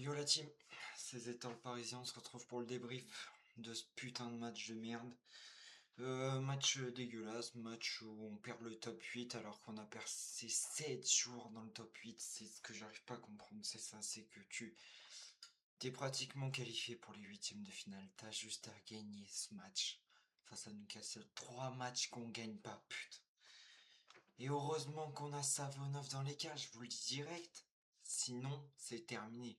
Yo la team, c'est étant parisien, on se retrouve pour le débrief de ce putain de match de merde. Match dégueulasse, match où on perd le top 8 alors qu'on a percé 7 jours dans le top 8. C'est ce que j'arrive pas à comprendre, c'est ça, c'est que t'es pratiquement qualifié pour les huitièmes de finale. T'as juste à gagner ce match face à Newcastle. 3 matchs qu'on gagne pas, putain. Et heureusement qu'on a Savonov dans les cages, je vous le dis direct. Sinon, c'est terminé.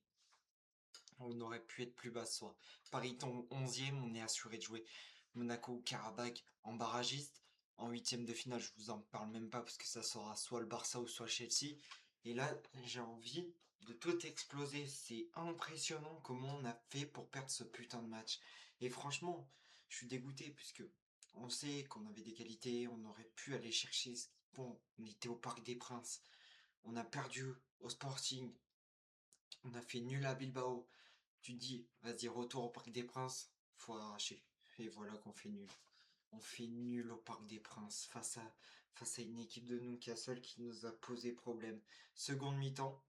On aurait pu être plus bas ce soir. Paris tombe 11e, on est assuré de jouer Monaco ou Karabakh en barragiste. En huitième de finale, je vous en parle même pas parce que ça sera soit le Barça ou soit Chelsea. Et là, j'ai envie de tout exploser. C'est impressionnant comment on a fait pour perdre ce putain de match. Et franchement, je suis dégoûté puisque on sait qu'on avait des qualités, on aurait pu aller chercher. Bon, on était au Parc des Princes, on a perdu au Sporting, on a fait nul à Bilbao. Tu te dis, vas-y, retour au Parc des Princes, faut arracher. Et voilà qu'on fait nul. On fait nul au Parc des Princes face à une équipe de Newcastle qui nous a posé problème. Seconde mi-temps,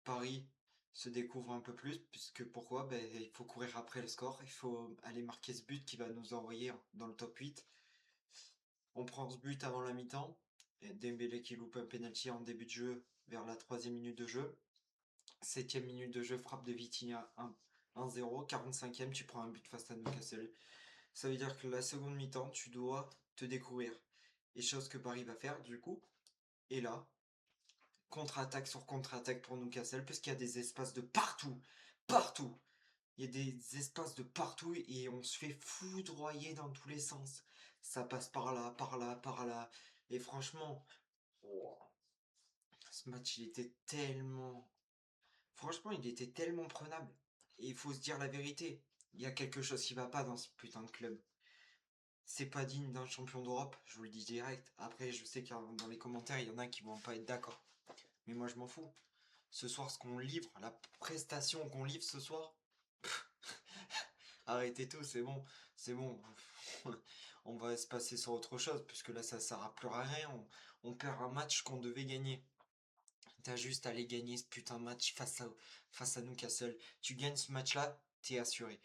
Paris se découvre un peu plus, puisque pourquoi? Ben, il faut courir après le score, il faut aller marquer ce but qui va nous envoyer dans le top 8. On prend ce but avant la mi-temps, et Dembélé qui loupe un penalty en début de jeu vers la troisième minute de jeu. Septième minute de jeu, frappe de Vitinha 1-0. 45e, tu prends un but face à Newcastle. Ça veut dire que la seconde mi-temps, tu dois te découvrir. Et chose que Paris va faire, du coup. Et là, contre-attaque sur contre-attaque pour Newcastle, puisqu'il y a des espaces de partout. Partout. Il y a des espaces de partout et on se fait foudroyer dans tous les sens. Ça passe par là, par là, par là. Et franchement, oh, ce match, il était tellement Franchement, il était tellement prenable. Et il faut se dire la vérité. Il y a quelque chose qui va pas dans ce putain de club. C'est pas digne d'un champion d'Europe, je vous le dis direct. Après, je sais que dans les commentaires, il y en a qui vont pas être d'accord. Mais moi, je m'en fous. Ce soir, ce qu'on livre, la prestation qu'on livre ce soir, arrêtez tout, c'est bon. C'est bon. On va se passer sur autre chose, puisque là, ça sert à plus à rien. On perd un match qu'on devait gagner. T'as juste à aller gagner ce putain de match face à Newcastle. Tu gagnes ce match-là, t'es assuré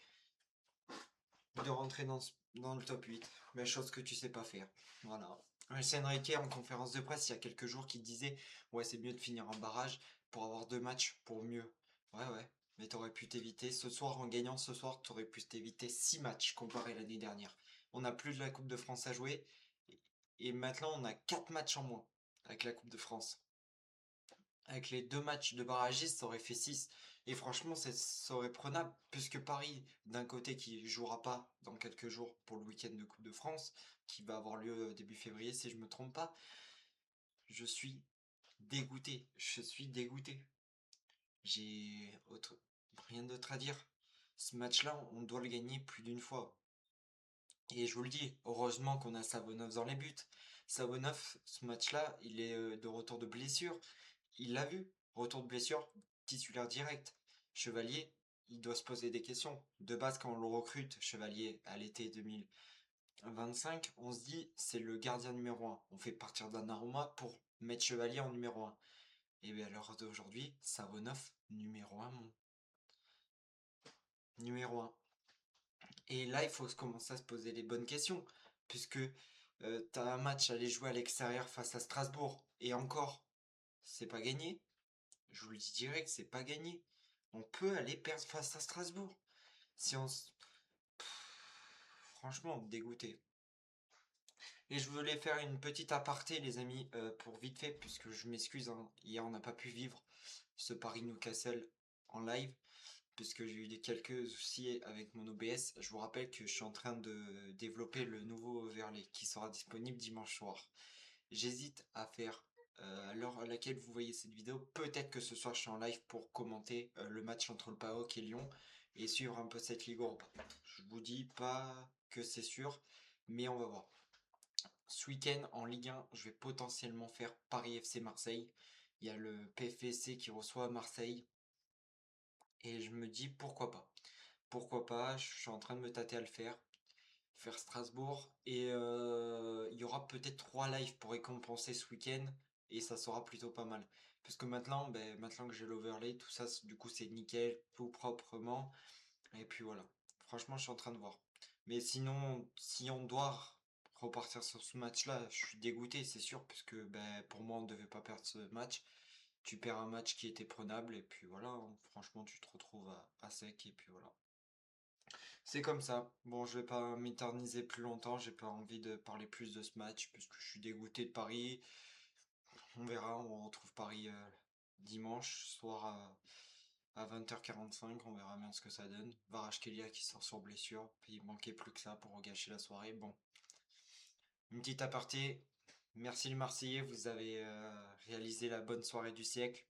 de rentrer dans le top 8. Mais chose que tu sais pas faire. Voilà. Luis Enrique en conférence de presse il y a quelques jours qui disait ouais c'est mieux de finir en barrage pour avoir deux matchs pour mieux. Ouais ouais. Mais t'aurais pu t'éviter ce soir en gagnant ce soir t'aurais pu t'éviter 6 matchs comparé à l'année dernière. On n'a plus de la Coupe de France à jouer et maintenant on a 4 matchs en moins avec la Coupe de France. Avec les deux matchs de barragistes, ça aurait fait 6. Et franchement, ça aurait prenable, puisque Paris, d'un côté, qui jouera pas dans quelques jours pour le week-end de Coupe de France, qui va avoir lieu début février, si je me trompe pas, je suis dégoûté. Je suis dégoûté. J'ai rien d'autre à dire. Ce match-là, on doit le gagner plus d'une fois. Et je vous le dis, heureusement qu'on a Savonov dans les buts. Savonov, ce match-là, il est de retour de blessure. Il l'a vu, retour de blessure, titulaire direct. Chevalier, il doit se poser des questions. De base, quand on le recrute, Chevalier, à l'été 2025, on se dit, c'est le gardien numéro un. On fait partir Donnarumma pour mettre Chevalier en numéro un. Et bien à l'heure d'aujourd'hui, Savonov, numéro un, mon. Numéro un. Et là, il faut commencer à se poser les bonnes questions. Puisque t'as un match à aller jouer à l'extérieur face à Strasbourg. Et encore, c'est pas gagné. Je vous le dis direct, c'est pas gagné. On peut aller perdre face à Strasbourg. Si on Franchement, dégoûté. Et je voulais faire une petite aparté, les amis, pour vite fait, puisque je m'excuse, hein, hier on n'a pas pu vivre ce Paris-Newcastle en live, puisque j'ai eu quelques soucis avec mon OBS. Je vous rappelle que je suis en train de développer le nouveau overlay qui sera disponible dimanche soir. J'hésite à faire, à l'heure à laquelle vous voyez cette vidéo, peut-être que ce soir je suis en live pour commenter le match entre le PAOK et Lyon et suivre un peu cette Ligue Europa. Je vous dis pas que c'est sûr, mais on va voir. Ce week-end en Ligue 1, je vais potentiellement faire Paris FC Marseille. Il y a le PFC qui reçoit Marseille et je me dis pourquoi pas. Pourquoi pas, je suis en train de me tâter à le faire Strasbourg et il y aura peut-être 3 lives pour récompenser ce week-end et ça sera plutôt pas mal. Parce que maintenant, maintenant que j'ai l'overlay, tout ça, du coup, c'est nickel, tout proprement. Et puis voilà. Franchement, je suis en train de voir. Mais sinon, si on doit repartir sur ce match-là, je suis dégoûté, c'est sûr, parce que pour moi, on ne devait pas perdre ce match. Tu perds un match qui était prenable, et puis voilà, hein. Franchement, tu te retrouves à sec, et puis voilà. C'est comme ça. Bon, je vais pas m'éterniser plus longtemps, j'ai pas envie de parler plus de ce match, parce que je suis dégoûté de Paris. On verra, on retrouve Paris dimanche soir à 20h45, on verra bien ce que ça donne. Kvaratskhelia qui sort sur blessure, puis il manquait plus que ça pour gâcher la soirée. Bon, une petite aparté. Merci les Marseillais, vous avez réalisé la bonne soirée du siècle.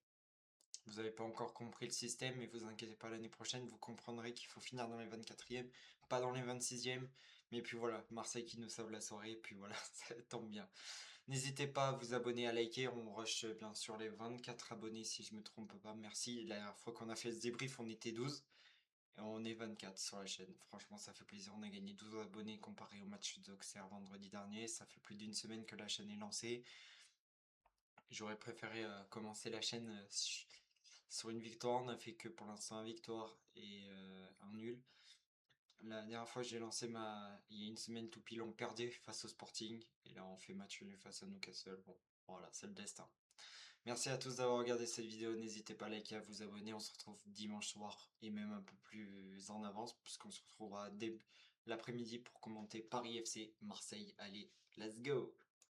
Vous n'avez pas encore compris le système, mais vous inquiétez pas, l'année prochaine, vous comprendrez qu'il faut finir dans les 24e, pas dans les 26e. Mais puis voilà, Marseille qui nous sauve la soirée, et puis voilà, ça tombe bien. N'hésitez pas à vous abonner, à liker. On rush bien sûr les 24 abonnés si je me trompe pas. Merci. La dernière fois qu'on a fait ce débrief, on était 12 et on est 24 sur la chaîne. Franchement, ça fait plaisir. On a gagné 12 abonnés comparé au match d'Auxerre vendredi dernier. Ça fait plus d'une semaine que la chaîne est lancée. J'aurais préféré commencer la chaîne sur une victoire. On a fait que pour l'instant une victoire et un nul. La dernière fois, j'ai lancé il y a une semaine tout pile, on perdait face au Sporting. Et là, on fait match nul face à Newcastle. Bon, voilà, c'est le destin. Merci à tous d'avoir regardé cette vidéo. N'hésitez pas à liker, à vous abonner. On se retrouve dimanche soir et même un peu plus en avance, puisqu'on se retrouvera dès l'après-midi pour commenter Paris FC Marseille. Allez, let's go!